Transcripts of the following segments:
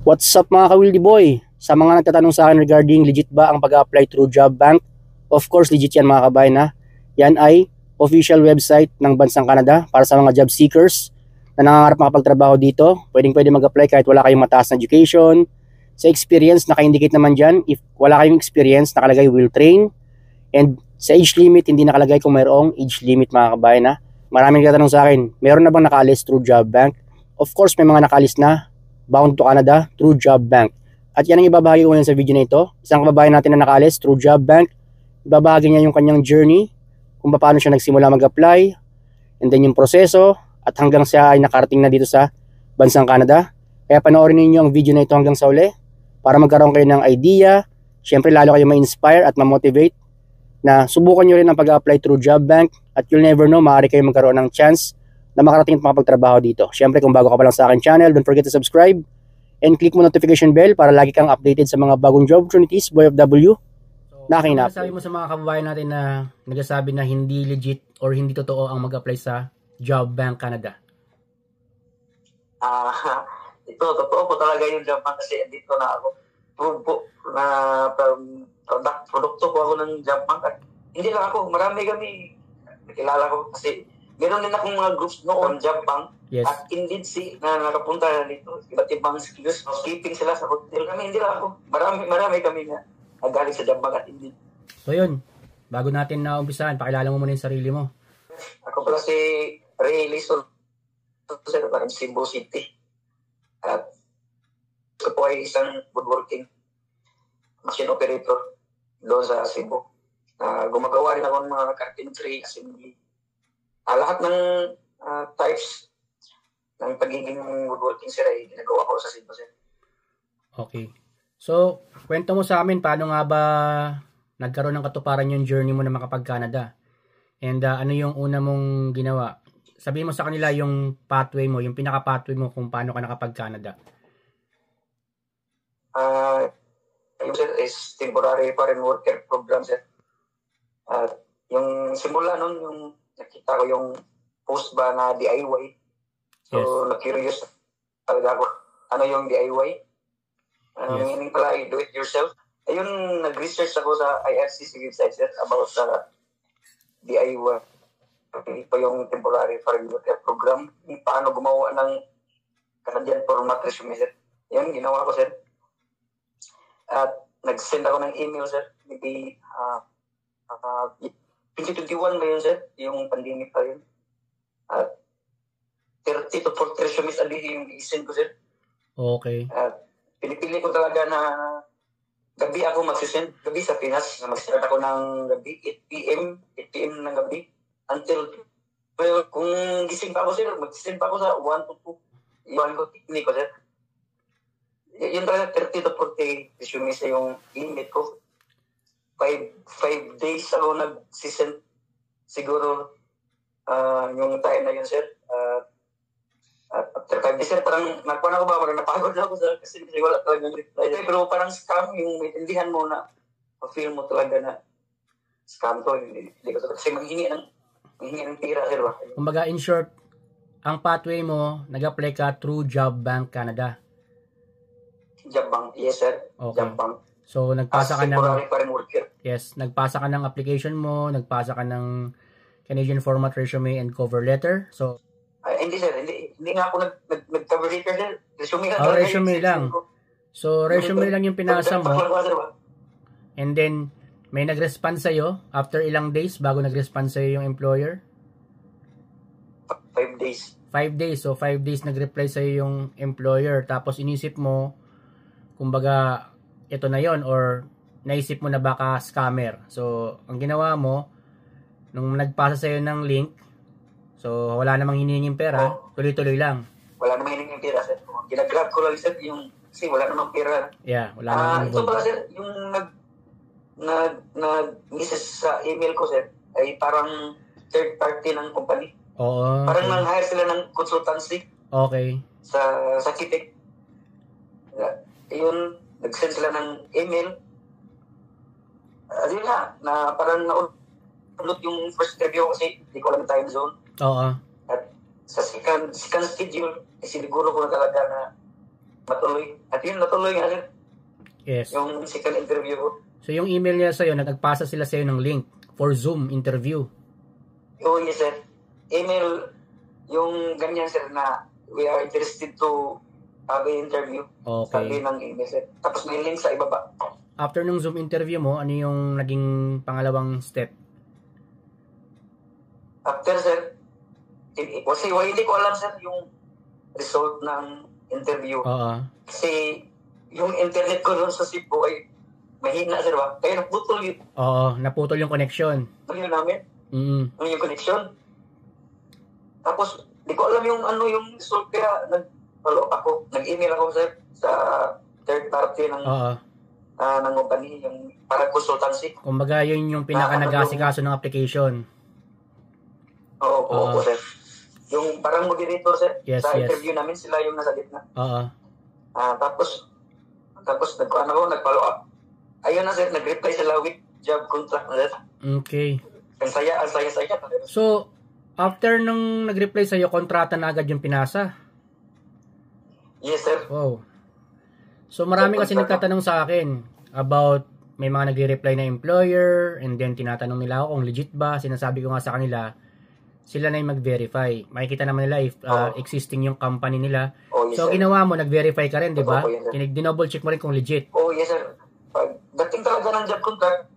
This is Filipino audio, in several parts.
What's up mga ka-Wildy Boy? Sa mga nagtatanong sa akin regarding legit ba ang pag-apply through Job Bank, of course legit yan mga kabayan ha. Yan ay official website ng bansang Canada para sa mga job seekers na nangangarap makapagtrabaho dito. Pwede mag-apply kahit wala kayong mataas na education. Sa experience, naka-indicate naman dyan. If wala kayong experience, nakalagay will train. And sa age limit, hindi nakalagay kung mayroong age limit mga kabayan ha. Maraming nagtatanong sa akin, meron na bang nakaalis through Job Bank? Of course, may mga nakaalis na bound to Canada through Job Bank. At yan ang ibabahagi ko ngayon sa video na ito. Isang kababayan natin na nakaalis through Job Bank. Ibabahagi niya yung kanyang journey, kung paano siya nagsimula mag-apply, and then yung proseso, at hanggang siya ay nakarating na dito sa bansang Canada. Kaya panoorin niyo ang video na ito hanggang sa uli para magkaroon kayo ng idea. Siyempre lalo kayo ma-inspire at ma-motivate na subukan nyo rin ang pag-apply through Job Bank at you'll never know, maaari kayo magkaroon ng chance na makarating at makapagtrabaho dito. Siyempre kung bago ka pa lang sa akin channel, don't forget to subscribe and click mo notification bell para lagi kang updated sa mga bagong job opportunities, Boy of W. Na aking na-update. Sabi mo sa mga kababayan natin na nagsasabi na hindi legit or hindi totoo ang mag-apply sa Job Bank Canada? Ito, totoo po talaga yung Job Bank kasi dito na ako. Prove po na produkto po ako ng Job Bank. At hindi lang ako, marami kami nakilala ko kasi meron din akong mga groups noon, Job Bank. Yes. At Indeed na nakapunta na dito. Iba't ibang skills, housekeeping sila sa hotel. Kami, hindi lang ako. Marami kami na nagaling sa Job Bank at Indeed. So yun, bago natin na umpisahan, pakilala mo muna yung sarili mo. Ako pala si Ray Lison, sir, parang Cebu City. At ako po ay isang woodworking machine operator doon sa Cebu. Gumagawa rin ako ng mga carpentry, assembly. Lahat ng types ng pagiging woodworking sir ay ginagawa ko sa Cebu, sir. Okay. So, kwento mo sa amin, paano nga ba nagkaroon ng katuparan yung journey mo na makapag-Canada? And ano yung una mong ginawa? Sabihin mo sa kanila yung pathway mo, yung pinaka-pathway mo kung paano ka nakapag-Canada. Yung sir is temporary foreign worker program, sir. Yung simula nun, yung nakita ko yung post ba na DIY. So, yes. Na-curious talaga ako. Ano yung DIY? Yes. Meaning pala, do it yourself. Ayun, nag-research ako sa IRCC website, sir, about sa DIY. Ito yung temporary foreign worker program. Paano gumawa ng Canadian format resume, sir. Yan, ginawa ko, sir. At nag-send ako ng email, sir. Maybe 2021 ba yun, sir? Yung pandemic pa yun. At 30 to 40 resumes a day yung i-send ko, sir. Okay. At pinipili ko talaga na gabi ako magsisend. Gabi sa Pinas. Mag-start ako ng gabi, 8 p.m. ng gabi. Until, well, kung gising pa ako, sir, mag-send pa ako sa 1 to 2. Iwan ko technique ko, sir. Yun talaga, 30 to 40 resumes sa yung limit ko. 5 days ako nag-send. Siguro, yung time na yun, sir. After 5 days, sir, parang nagpuan ako ba? Parang napagod na ako, sir, kasi wala talagang reply. Pero parang scam, yung maintindihan mo na, feel mo talaga na scam to. Hindi ko talaga kasi manghingi ng tira, sir. Kumbaga, in short, ang pathway mo, nag-apply ka through Job Bank Canada. Job Bank, yes, sir. Okay. Job Bank. So, nagpasa ka ng... worker. Yes, nagpasa ka ng application mo, nagpasa ka ng Canadian format resume and cover letter. So, hindi, sir. Hindi nga ako nag-cover letter, sir. Resume lang. Resume lang. So, resume lang yung pinasa mo. And then, may nag-respond sa'yo after ilang days bago nag-respond sa'yo yung employer? 5 days. 5 days. So, 5 days nag-reply sa'yo yung employer. Tapos, inisip mo, kumbaga, ito na yon or naisip mo na baka scammer. So, ang ginawa mo, nung nagpasa sa'yo ng link, so, wala namang hinihinging pera, tuloy-tuloy lang. Wala namang hinihinging pera, sir. Ginagrab ko lang, sir, yung, kasi wala namang pera. Yeah, wala namang ito pala, sir, yung nag-message sa email ko, sir, ay parang third party ng company. Oo. Parang nang-hire sila ng consultancy. Okay. Sa Kitik. Yun, nag-send sila ng email. Yun na parang naulot yung first interview kasi hindi ko alam time zone. Oo. At sa second schedule, siguro ko na talaga na matuloy. At yun, natuloy nga, sir. Yes. Yung second interview ko. So yung email niya sa'yo, nagpasa sila sa'yo ng link for Zoom interview. Oh, yes, sir. Email, yung ganyan, sir, na we are interested to have an interview. Okay. Sabi ng email, sir. Tapos may link sa ibaba. After nung Zoom interview mo, ano yung naging pangalawang step? After, sir, kasi hindi ko alam, sir, yung result ng interview. Oo. Kasi yung internet ko doon sa Cebu ay mahina, sir, ba? Kaya naputol yun. Oo, naputol yung connection. Ano namin? Ano yung connection? Tapos, di ko alam yung ano yung result, kaya nag-follow ako. Nag-email ako, sir, sa third party ng ng company, yung para consultancy. Kumbaga, yun yung pinaka-nag-asikaso ng application. Oo, sir. Yung parang moderator, sir, yes, sa interview namin, sila yung nasa gitna. Tapos nag-follow up. Ayun na, sir, nag-reply sila with job contract na, sir. Okay. Ang saya. So, after nung nag-reply sa'yo, kontrata na agad yung pinasa? Yes, sir. Wow. So, marami kasi nagtatanong sa akin about may mga nagre-reply na employer and then tinatanong nila ako kung legit ba. Sinasabi ko nga sa kanila, sila na yung mag-verify. Makikita naman nila if existing yung company nila. Yes, so, sir. Ginawa mo, nag-verify ka rin, di ba? Yes, Dinouble check mo rin kung legit. Yes, sir. Dating talaga ng job contract,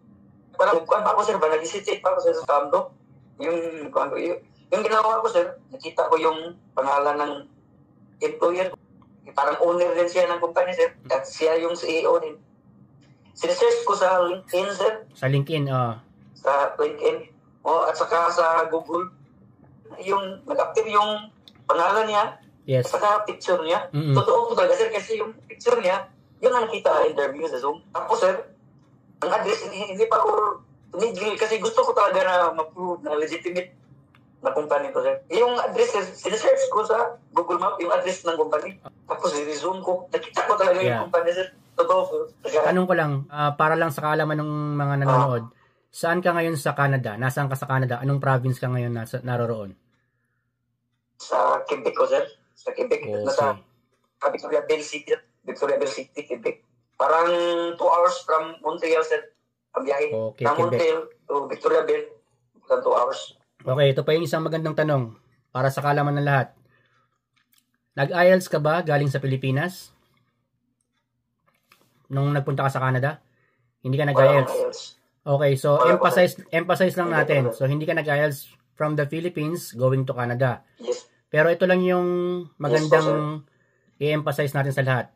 parang kuhan pa ako, sir, ba nag-hesitate pa ako, sir, sa Camdo. Yung ginawa ko, sir, nakita ko yung pangalan ng employer. Parang owner din siya ng company, sir. At siya yung CEO din. Sinesearch ko sa LinkedIn, sir. Sa LinkedIn, Sa LinkedIn. At saka sa Google. Yung nag-appear yung pangalan niya. Yes. At saka picture niya. Mm-mm. Totoo ko talaga, sir, kasi yung picture niya, yun ang nakita sa interview sa Zoom. Tapos, sir, ang address, hindi pa ako tumigil kasi gusto ko talaga na ma-prove na legitimate na company to, sir. Yung address, sinesearch ko sa Google Map, yung address ng company. Tapos, i-zoom ko. Nakita ko talaga yung company, sir. Totoo ko. Tanong ko lang, para lang sa kaalaman ng mga nanonood, saan ka ngayon sa Canada? Nasaan ka sa Canada? Anong province ka ngayon naroroon? Sa Quebec ko, sir. Sa Quebec. Okay. Nasa Victoriaville City, Quebec. Parang 2 hours from Montreal, sir. Ang biyahe. Okay, from Quebec. Montreal to Victoriaville. 2 hours. Okay, ito pa yung isang magandang tanong para sa kaalaman ng lahat. Nag-IELTS ka ba galing sa Pilipinas? Nung nagpunta ka sa Canada? Hindi ka nag-IELTS? Okay, so emphasize lang natin. So, hindi ka nag-IELTS from the Philippines going to Canada. Yes. Pero ito lang yung magandang i-emphasize natin sa lahat.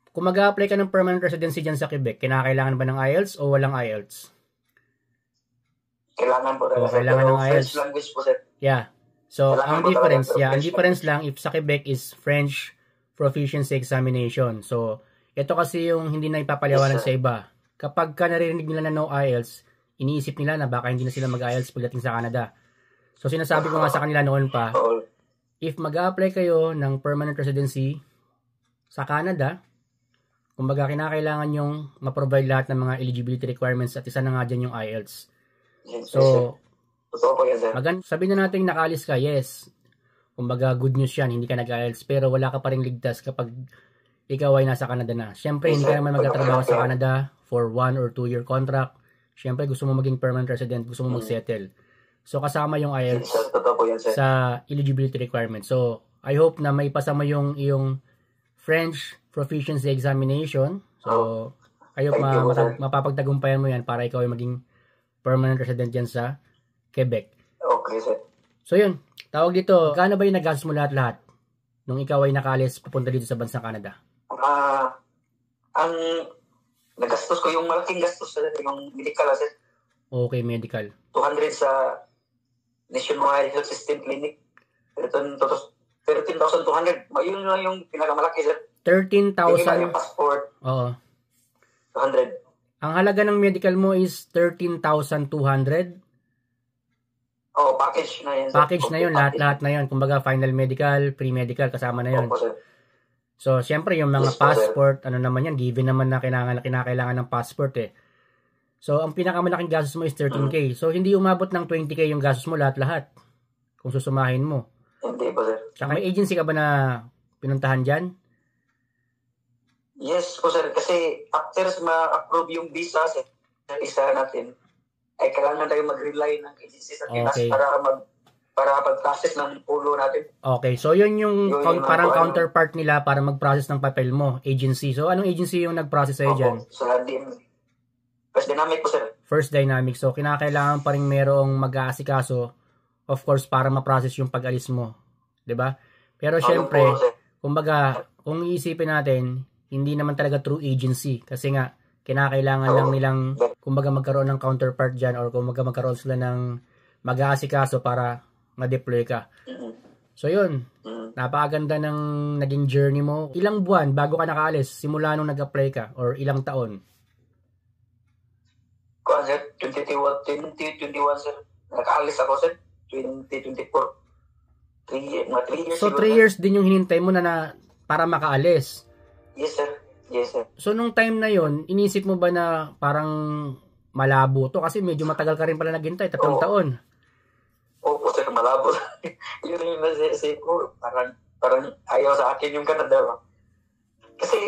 Kung mag-a-apply ka ng permanent residency dyan sa Quebec, kinakailangan ba ng IELTS o walang IELTS? Kailangan po talaga. Kailangan ng IELTS. First language po, sir. Yeah. So, Kailangan ang difference lang if sa Quebec is French proficiency examination. So, ito kasi yung hindi na ipapaliwanag sa iba. Kapag ka naririnig nila na no IELTS, iniisip nila na baka hindi na sila mag-IELTS pagdating sa Canada. So, sinasabi ko nga sa kanila noon pa, if mag-a-apply kayo ng permanent residency sa Canada, kumbaga kinakailangan yung ma-provide lahat ng mga eligibility requirements at isa na nga dyan yung IELTS. So, sabihin na natin nakaalis ka, yes. Kumbaga, good news yan, hindi ka nag-IELTS, pero wala ka pa rin ligtas kapag ikaw ay nasa Canada na. Siyempre, hindi ka naman magtatrabaho sa Canada for 1 or 2 year contract. Siyempre, gusto mo maging permanent resident, gusto mo mag-settle. So, kasama yung IELTS sa eligibility requirements. So, I hope na maipasa mo yung iyong French proficiency examination. So, I hope mapapagtagumpayan mo yan para ikaw ay maging permanent resident dyan sa Quebec. Okay, sir. So, yun. Tawag dito, gaano ba yung nagastos mo lahat-lahat nung ikaw ay nakalis papunta dito sa bansang Canada? Ang nagastos ko, yung malaking gastos, sir, yung medical, sir. Okay, medical. 200 sa Nationwide Health System Clinic. 13,200. Yun lang yung pinakamalaki, sir. 13,000? Yung passport. Oo. 200. Ang halaga ng medical mo is 13,200? Oh, package na yun, sir. Package na yun, lahat-lahat na yun. Kumbaga, final medical, pre-medical, kasama na yun. Opo, sir. So, siyempre, yung mga passport, ano naman yan, given naman na kinakailangan ng passport eh. So, ang pinakamalaking gastos mo is 13K. So, hindi umabot ng 20K yung gastos mo lahat-lahat. Kung susumahin mo. Hindi po, sir. Tsaka may agency ka ba na pinuntahan dyan? Yes po sir, kasi after ma-approve yung visa sa isa natin, ay kailangan tayo mag-rely ng agency sa Pinas Okay. para pag-process ng pulo natin. Okay, so yun yung Yung parang ano, counterpart nila para mag-process ng papel mo, agency. So anong agency yung nag-process sa'yo dyan? Sa DMV. First Dynamic po sir. First Dynamic. So kinakailangan pa rin merong mag-aasikaso, of course, para ma-process yung pag-alis mo. 'Di ba? Pero syempre, Yung pulo, sir. kumbaga, kung iisipin natin, hindi naman talaga true agency. Kasi nga, kinakailangan lang nilang, kumbaga, magkaroon ng counterpart dyan or kumbaga magkaroon sila ng mag-aasikaso para ma-deploy ka. Mhm. So yun, Mhm. napakaganda ng naging journey mo. Ilang buwan bago ka nakaalis simula nung nag-apply ka or ilang taon? Kuan sir, 2021 sir. Nakaalis ako sir, 2024. 3 years So siguro, 3 sir. years din yung hinintay mo na para makaalis. Yes sir. Yes sir. So nung time na yon, inisip mo ba na parang malabo to? Kasi medyo matagal ka rin pala naghintay, 3 Oo. taon. Opo sir, malabo. Yun yung nasisip ko. Parang ayaw sa akin yung Canada. Kasi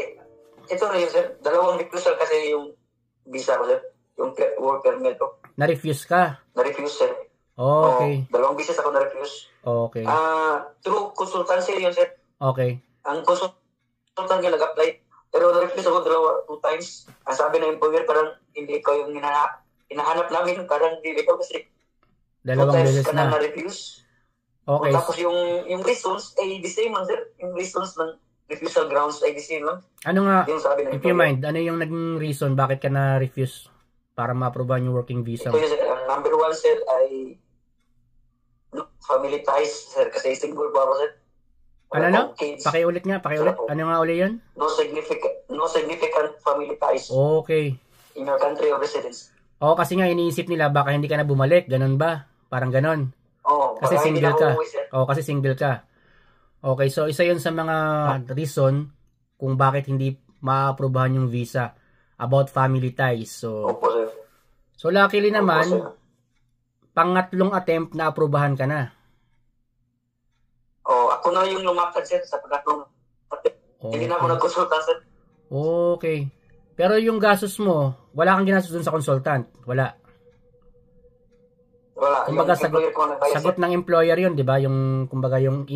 ito na yun sir, dalawang refusal kasi yung visa ko sir. Yung work permit ko. Na-refuse ka? Na-refuse sir. Okay. Dalawang visas ako na-refuse. Okay. Through consultancy yun sir. Okay. Ang consultant yung nag-apply. Pero na-refuse ako 2 times. Ang sabi ng employer, parang hindi ko yung hinahanap namin. Parang hindi ko kasi 2 Dalawang times beses ka na na. na-refuse. Okay. Tapos yung reasons ay the same lang sir. Yung reasons ng refusal grounds ay the same lang. Ano nga, Yung sabi ng if you mind, ano yung naging reason bakit ka na-refuse para ma-aprobahan yung working visa Ito mo? yung sir, ang number 1 sir ay family ties sir. Kasi single pa ako sir. Ano Wala no? akong kids. Pakiulit nga, pakiulit. Ano nga uli yun? No significant family ties Okay. in your country of residence. Oo, kasi nga iniisip nila baka hindi ka na bumalik, ganun ba? Parang ganun. Kasi Baka hindi single na ka. ako uuwi, sir. Oo, kasi single ka. Okay, so isa yun sa mga reason kung bakit hindi ma-aprobahan yung visa about family ties. Opo, sir. So luckily Opo, naman, sir. pangatlong attempt na aprobahan ka na. Ako na yung lumakad, sir, sa pagkatong. Hindi na ako Okay. nagkonsulta, sir. Okay. Pero yung gastos mo, wala kang ginastos dun sa consultant. Wala. Wala. Kumbaga Yung employer ko nagbayad, sagot ng employer yun, di ba? Yung, kumbaga yung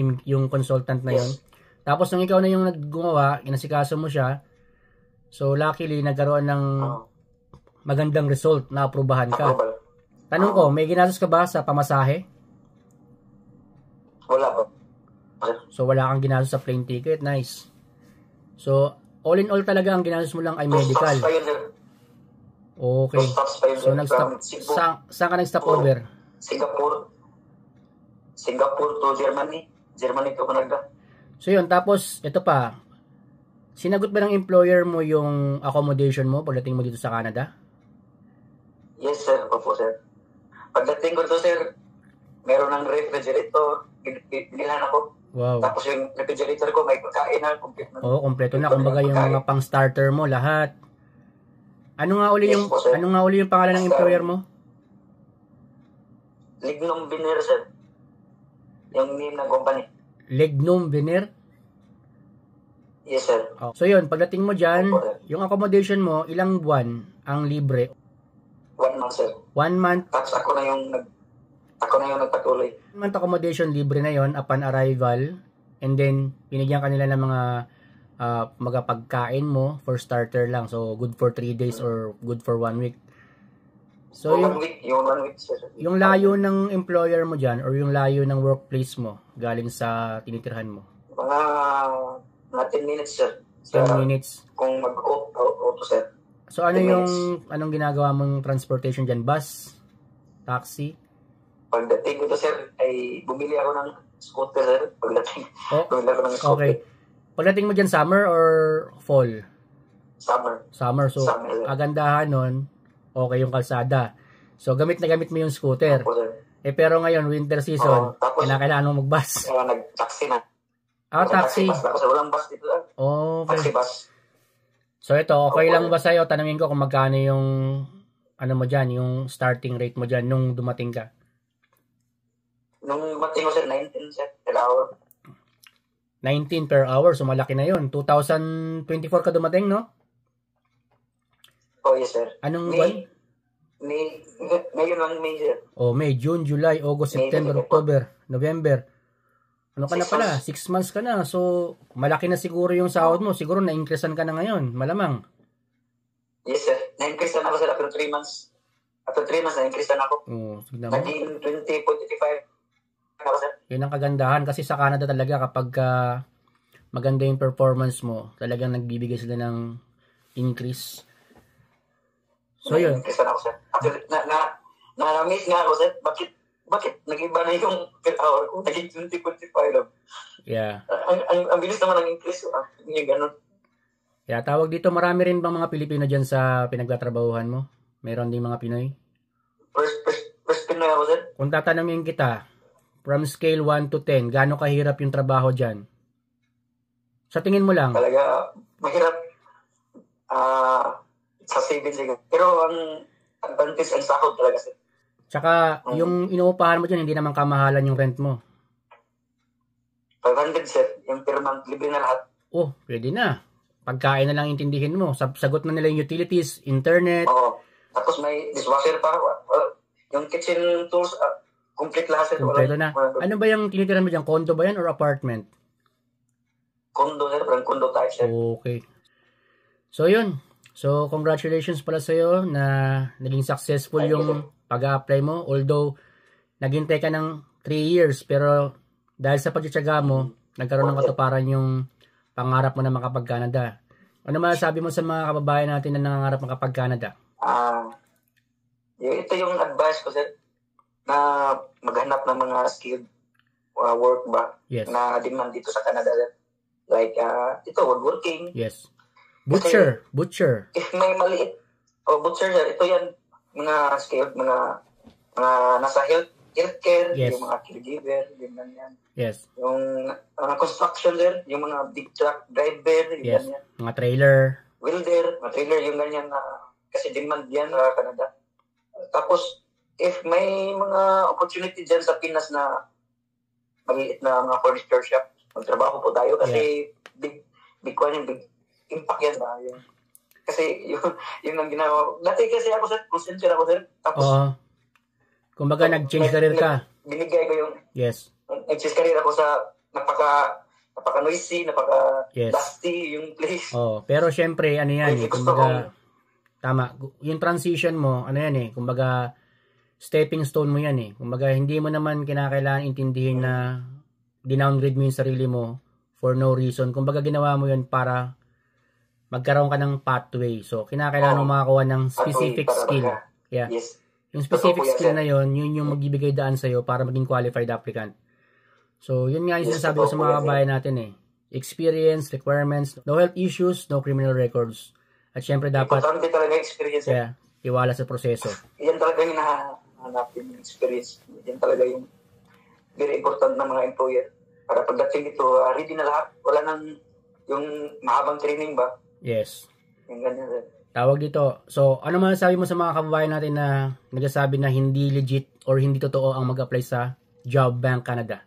consultant na yun. Yes. Tapos nung ikaw na yung naggumawa, inasikaso mo siya, so luckily nagkaroon ng magandang result na aprobahan ka. Approval. Tanong ko, may ginastos ka ba sa pamasahe? Wala po. Sir. So wala kang ginastos sa plane ticket, nice. So all in all talaga ang ginastos mo lang ay Two medical. stops pa yun, sir. Okay. Two stops pa yun, So sir. nag-stop, From Cebu, saan ka nag-stop over? Singapore to Germany. Germany to Canada. So yun, tapos ito pa, sinagot ba ng employer mo yung accommodation mo pagdating mo dito sa Canada? Yes, sir. Opo, sir. Pagdating ko to, sir, meron ng refrigerator. Binilhan ako. Wow. Tapos yung refrigerator ko, may pagkain na. Complete na. Oo, kompleto na. Kumbaga yung mga pang-starter mo, lahat. Ano nga uli yung, Yes po, sir. ano nga uli yung pangalan ng employer mo? Lignum Biner, sir. Yung name ng company. Lignum Veneer? Yes, sir. Oh. So yun, pagdating mo dyan, Opo, sir. yung accommodation mo, ilang buwan ang libre? 1 month, sir. 1 month, Tapos ako na yung nagpatuloy. 1 month accommodation libre na yon upon arrival. And then, binigyan ka nila ng mga pagkain mo for starter lang. So, good for 3 days or good for 1 week. So, Yung 1 week, sir. yung layo ng employer mo dyan or yung layo ng workplace mo galing sa tinitirhan mo? Mga 10 minutes, sir. 10 minutes. Kung mag-auto, sir. So, ano 10 yung, minutes. anong ginagawa mong transportation dyan? Bus? Taxi? Pagdating ko to, sir, ay bumili ako ng scooter, sir. Pagdating, Oh, bumili ako ng scooter. okay. Pagdating mo dyan, summer or fall? Summer. Summer. So, Summer, sir. kagandahan nun, okay yung kalsada. So, gamit na gamit mo yung scooter. Opo, sir. Pero ngayon, winter season, Tapos, kailangan mo mag-bus. nag-taxi na. Taxi. Bus na kasi walang bus dito, sir. Taxi Okay. bus. So, ito, okay Opo, lang sir. ba sa'yo? Tanungin ko kung magkano yung, ano mo dyan, yung starting rate mo dyan nung dumating ka. Nung mating ko, sir, 19, sir, per hour. 19 per hour, so malaki na yun. 2024 ka dumating, no? Oh, yes, sir. Anong buwan? Ngayon lang May, sir. Oh, May, June, July, August, May, September, May, October, November. Ano ka na 6 pala? months. 6 months ka na. So, malaki na siguro yung sahod mo. Siguro na-increasean ka na ngayon. Malamang. Yes, sir. Na-increase na ako, sir, after 3 months. After 3 months, na-increase na ako. Oh, tignan mo. Naging 20.85 ako, sir. Yun ang kagandahan. Kasi sa Canada talaga kapag maganda yung performance mo, talagang nagbibigay sila ng increase. So, yun. Na-increase na ako, sir. After, na-miss nga ako, sir. Bakit nag-iba na yung per hour ko? Naging 20.5 lang. Yeah. Ang bilis naman ng increase. Yung ganun. Yeah, tawag dito, marami rin bang mga Pilipino dyan sa pinagtatrabahuhan mo? Meron din mga Pinoy? First Pinoy ako, sir. Kung tatanungin kita, from scale 1 to 10, gaano kahirap yung trabaho dyan? Sa tingin mo lang? Talaga, mahirap sa savings siguro. Pero ang advantage ang sahod talaga, sir. Tsaka, yung inuupahan mo dyan, hindi naman kamahalan yung rent mo. 500, sir. Yung per month, libre na lahat. Oh, pwede na. Pagkain na lang intindihin mo. Sagot na nila yung utilities, internet. Oo. Tapos may dishwasher pa. Yung kitchen tools, complete lahat, sir. Kompleto na. Ano ba yung tinitiran mo dyan? Condo ba yan or apartment? Condo, sir. Parang condo type, sir. Okay. So, yun. So, congratulations pala sa'yo na naging successful yung pag-a-apply mo. Although, naghintay ka ng 3 years. Pero, dahil sa pagtsatsaga mo, nagkaroon ng katuparan yung pangarap mo na makapag-Canada. Ano masasabi mo sa mga kababayan natin na nangangarap makapag-Canada? Ito yung advice ko, sir. Na maghanap ng mga skilled work ba? Yes. Na demand dito sa Canada, sir. Like, ito, woodworking. Yes. Butcher. If may maliit, butcher, sir, ito yan, mga skilled, mga nasa healthcare, Yes. yung mga caregiver, yung ganyan. Yes. Yung construction, sir, yung mga big truck driver, yung Yes. ganyan. Mga trailer. Welder, mga trailer, yung ganyan na kasi demand yan sa Canada. Tapos, if may mga opportunity dyan sa Pinas na maliit na mga furniture shop, magtrabaho po tayo kasi big impact yan ba? Yung, kasi yung ang ginawa. Dati kasi ako, sir, consensual ako, sir. Tapos, kumbaga nag-change career ka. Binigay ko yung, Yes. nag-change career ako sa napaka-noisy, napaka-dusty yung place. Pero syempre, ano yan Ay, kumbaga, tama, yung transition mo, ano yan kumbaga, stepping stone mo yan Kumbaga, hindi mo naman kinakailangan intindihin na dinowngrade mo yung sarili mo for no reason. Kumbaga, ginawa mo yun para magkaroon ka ng pathway. So, kinakailangan mo makakuha ng specific skill. Yeah. Yes. Yung specific skill na yun yung magbibigay daan sa'yo para maging qualified applicant. So, yun nga yung sinasabi ko sa mga kabayan natin Experience, requirements, no health issues, no criminal records. At syempre dapat importante talaga experience. tiwala sa proseso. Yan talaga yung hinahanap yung experience. Yan talaga yung very important ng mga employer. Para pagdating ito, ready na lahat. Wala nang yung mahabang training ba? Yes. Yung ganyan. Tawag dito. So, ano masasabi mo sa mga kababayan natin na nagsasabi na hindi legit or hindi totoo ang mag-apply sa Job Bank Canada?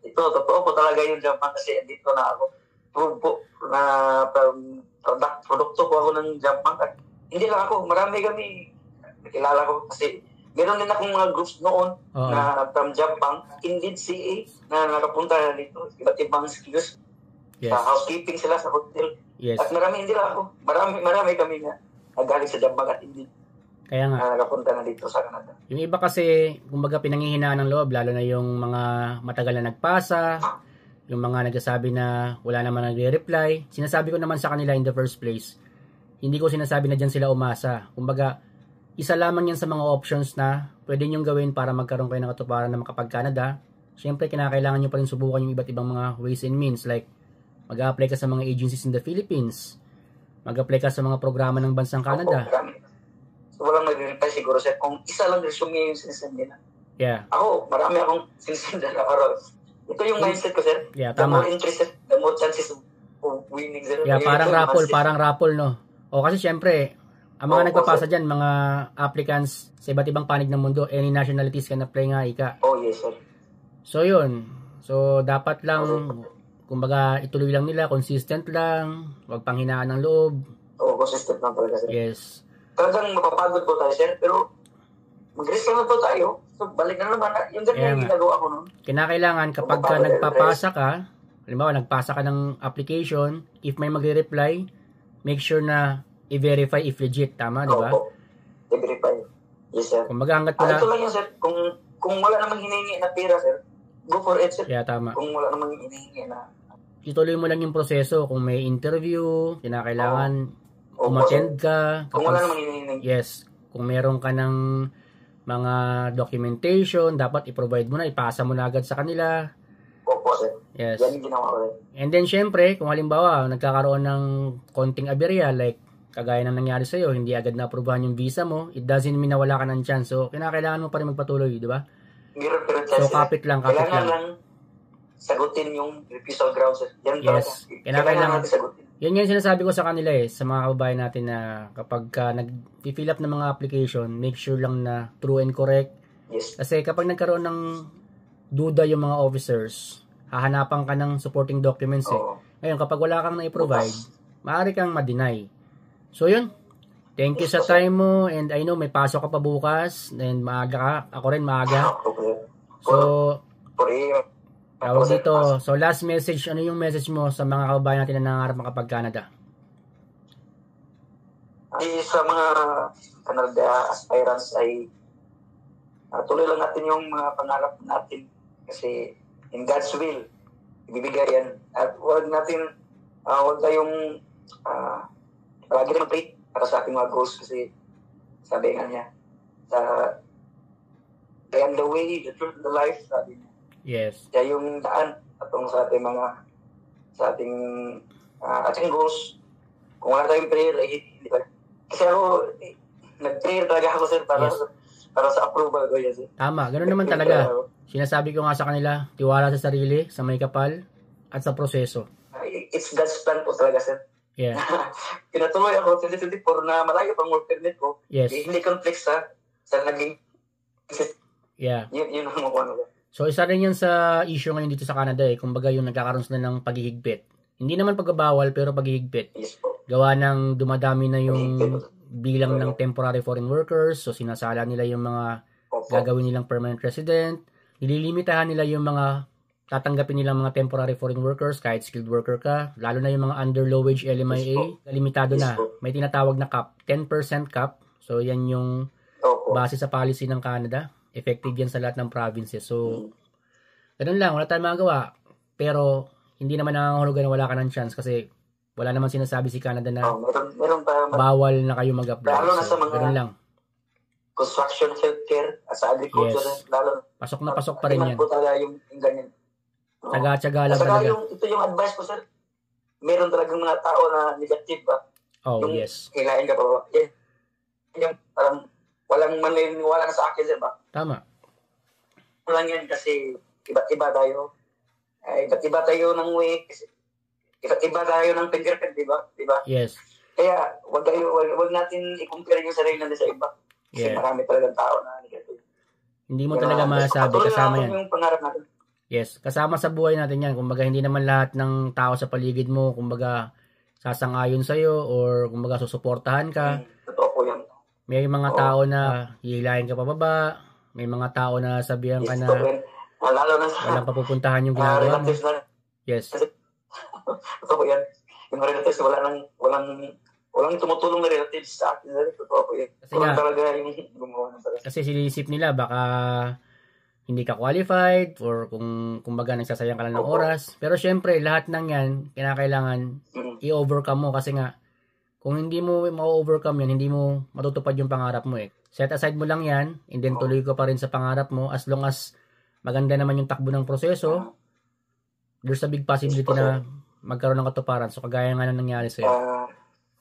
Ito, totoo po talaga yung Job Bank kasi dito na ako. Prove po na produkto po ako ng Job Bank. At hindi lang ako, marami kami nakilala ko kasi meron din akong mga groups noon na from Job Bank, Indeed CA, na nakapunta na dito. Iba't ibang skills. Yes. Sa housekeeping sila sa hotel. Yes. At marami, hindi lang ako. Marami kami na nagaling sa Job Bank at Indeed. Kaya nga. Na nakapunta na dito sa Canada. Yung iba kasi, kumbaga pinanghihinaan ng loob, lalo na yung mga matagal na nagpasa, yung mga nagsasabi na wala naman nagre-reply. Sinasabi ko naman sa kanila in the first place, hindi ko sinasabi na dyan sila umasa. Kumbaga, isa lamang yan sa mga options na pwede nyong gawin para magkaroon kayo ng katuparan na makapag-Canada. Siyempre, kinakailangan nyo pa rin subukan yung iba't ibang mga ways and means like mag-apply ka sa mga agencies in the Philippines, mag-apply ka sa mga programa ng bansang Canada. So, walang mag-reply siguro, sir. Kung isa lang resume yung sinisend nila. Yeah. Ako, marami akong sinisend na araw. Ito yung mindset ko, sir. Yeah, the tama. more interested, the more chances of winning, sir. Yeah, parang raffle, no? O kasi syempre, ang mga nagpapasa dyan, mga applicants sa iba't ibang panig ng mundo, any nationalities can apply nga, ika. Oh, yes, sir. So, yun. So, dapat lang, kumbaga, ituloy lang nila, consistent lang, huwag panghinaan ng loob. Oo, consistent lang talaga, sir. Yes. Talagang mapapagod po tayo, sir, pero mag-risk lang po tayo. So, balik na naman. Yung ganyan yung ginagawa ko nun. Kinakailangan kapag ka nagpapasa ka, halimbawa, nagpasa ka ng application, if may magre-reply, make sure na i-verify if legit. Tama, di ba? Oo, i-verify. Yes, sir. Kumbaga, hanggat wala... Ito lang yun, sir. Kung wala namang hinihingi na pera, sir, go for it, sir. Yeah, tama. Kung wala namang hinihingi na... Ituloy mo lang yung proseso. Kung may interview, kinakailangan umattend ka. Kung wala namang hinihingi. Yes. Kung meron ka ng mga documentation, dapat i-provide mo na, ipasa mo na agad sa kanila. Opo, sir. Yes. Yan yung ginawa ko, sir. And then, syempre, kung halimbawa, nagkakaroon ng konting aberya, like, kagaya ng nangyari sa'yo, hindi agad na-approvehan yung visa mo, it doesn't mean na wala ka ng chance. So, kinakailangan mo pa rin magpatuloy, di ba? So, kapit lang. Kailangan lang sagutin yung refusal grounds. Yan yes. Kailangan natin sagutin. Yan yung sinasabi ko sa kanila sa mga kababayan natin na kapag nag-fill up ng mga application, make sure lang na true and correct. Yes. Kasi kapag nagkaroon ng duda yung mga officers, hahanapan ka ng supporting documents Ngayon, kapag wala kang na-provide, maaari kang ma-deny. So, yun. Thank you sa time mo, and I know may pasok ka pa bukas, and maaga ka. Ako rin maaga. So, tawag dito. So, last message, ano yung message mo sa mga kababayan natin na nangarap makapag-Canada? Sa mga Canada aspirants ay tuloy lang natin yung mga pangarap natin kasi in God's will, ibibigay yan. At huwag tayong palagi rin mag-pray para sa ating mga goals kasi sabi nga niya, I am the way, the truth, the life, sabi niya. Yes. Kaya yung daan atong sa ating ating goals, kung wala tayong prayer, hindi pa. Kasi ako, nag-prayer talaga ako, sir, para sa approval ko yan, sir. Tama, ganoon naman talaga. Sinasabi ko nga sa kanila, tiwala sa sarili, sa may kapal, at sa proseso. It's God's plan po talaga, sir. Yeah. Pinatuloy ako 2024 na malayo pang work permit ko. Yes. Hindi conflict sa naging... Yeah. Yun ang mga So, isa rin yun sa issue ngayon dito sa Canada Kumbaga yung nagkakaroon sila ng paghihigpit. Hindi naman pagbabawal, pero paghihigpit. Yes po. Gawa ng dumadami na yung bilang ng temporary foreign workers. So, sinasala nila yung mga gagawin nilang permanent resident. Nililimitahan nila yung mga tatanggapin nilang mga temporary foreign workers kahit skilled worker ka. Lalo na yung mga under low wage LMIA. Limitado na. May tinatawag na cap. 10% cap. So, yan yung base sa policy ng Canada. Effective yan sa lahat ng provinces. So, ganun lang. Wala tayong magawa. Pero, hindi naman nangangahulugan na wala ka ng chance kasi wala naman sinasabi si Canada na meron pa, bawal na kayo mag-apply. Lalo na sa mga ganun lang. Construction, healthcare, at sa agriculture. Yes. Lalo, pasok na pasok pa rin yan. Po talaga yung ganyan. Tsaga-tsaga lang talaga. talaga. Ito yung advice ko, sir. Meron talagang mga tao na negative ba? Oh, yung yes. Hilahin ka pa ba? Yung parang walang maniniwala sa akin, sir ba? Tama. Walang yan kasi iba't-iba tayo. Iba't-iba tayo ng way. Iba't-iba tayo ng fingerprint, di ba? Yes. Kaya wag natin i-compare yung sarili natin sa iba. Kasi marami talagang tao na negative. Hindi mo talaga masasabi kasama yan. Yung pangarap natin. Yes, kasama sa buhay natin yan. Kumbaga, hindi naman lahat ng tao sa paligid mo, kumbaga, sasangayon sa'yo or kumbaga, susuportahan ka. Totoo po yan. May mga tao na hihilahin ka pababa. May mga tao na sabihan ka na lalo na sa walang papupuntahan yung ginagawa mo. Yes. Totoo po yan. Yung relatives, walang tumutulong na relatives sa akin. Totoo po yan. Kasi nga, talaga yung gumawa ng talaga. Kasi sinisip nila, baka hindi ka qualified or kumbaga nagsasayang ka lang ng oras. Pero syempre, lahat ng yan, kinakailangan i-overcome mo kasi nga, kung hindi mo ma-overcome yan, hindi mo matutupad yung pangarap mo Set aside mo lang yan, and then tuloy ka pa rin sa pangarap mo as long as maganda naman yung takbo ng proseso, there's a big possibility na magkaroon ng katuparan. So, kagaya nga na nangyari sa'yo.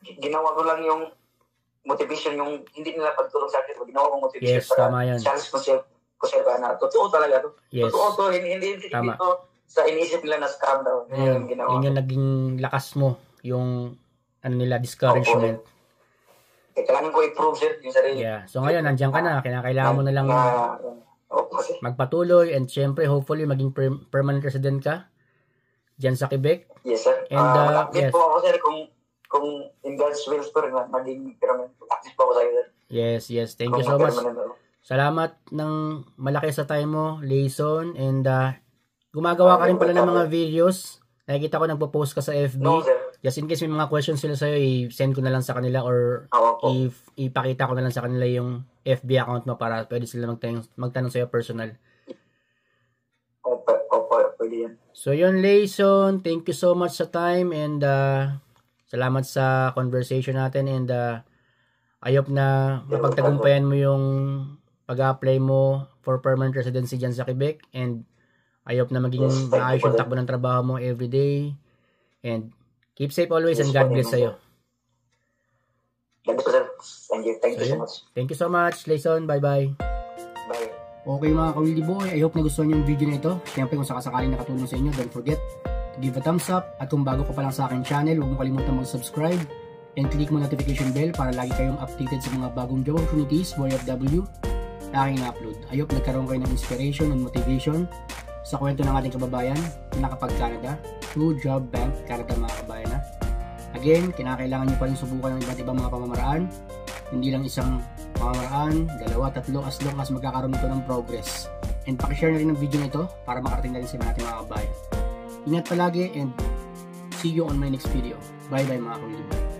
Ginawa ko lang yung motivation, yung hindi nila pagtulong sa akin. Ginawa ko motivation. Yes, tama yan. Challenge ko siya na totoo talaga to. Yes. Totoo to, hindi ito sa iniisip nila na scam daw. Yung ginawa. Yun yung naging lakas mo, yung discouragement. Kailangan ko i-prove, sir, yung sarili. Yeah. So ngayon, nandiyan ka na. Kinakailangan mo na lang Opo, sir. magpatuloy, and syempre hopefully maging permanent resident ka dyan sa Quebec. Yes, sir. And, mag-update yes. po ako, sir, kung in God's will, sir, na maging permanent. Update po ako sa'yo, sir. Yes. Thank you Kung so much. permanent ako. Salamat ng malaki sa time mo, Layson. And gumagawa ka rin pala ng mga videos. Nakikita ko nagpo-post ka sa FB. No, sir. Just in case may mga questions sila sa'yo, i-send ko na lang sa kanila or Opo. ipakita ko na lang sa kanila yung FB account mo para pwede sila magtanong sa'yo personal. Opo, pwede yan. So yun, Layson, thank you so much sa time and salamat sa conversation natin and I hope na mapagtagumpayan mo yung pag-apply mo for permanent residency dyan sa Quebec and I hope na maging maayos yung takbo ng trabaho mo everyday and keep safe always and God bless sa'yo. God bless, sir. Thank you so much. Thank you so much, Layson. Bye-bye. Bye. Okay mga ka-Willy Boy, I hope nagustuhan niyo yung video na ito. Siyempre kung sakasakaling nakatulong sa inyo, don't forget to give a thumbs up. At kung bago ka pa lang sa aking channel, huwag mo kalimutan mag-subscribe and click mo notification bell para lagi kayong updated sa mga bagong job opportunities for OFW na aking upload. I hope nagkaroon kayo ng inspiration and motivation sa kwento ng ating kababayan na nakapag-Canada through Job Bank Canada mga kabayan na. Again, kinakailangan nyo pa rin subukan ng iba't ibang mga pamamaraan. Hindi lang isang pamamaraan, 2, 3 as long as magkakaroon ito ng progress. And pakishare na rin ang video na ito para makarating na rin sa nating mga kabayan. Ingat palagi and see you on my next video. Bye bye mga kabayan.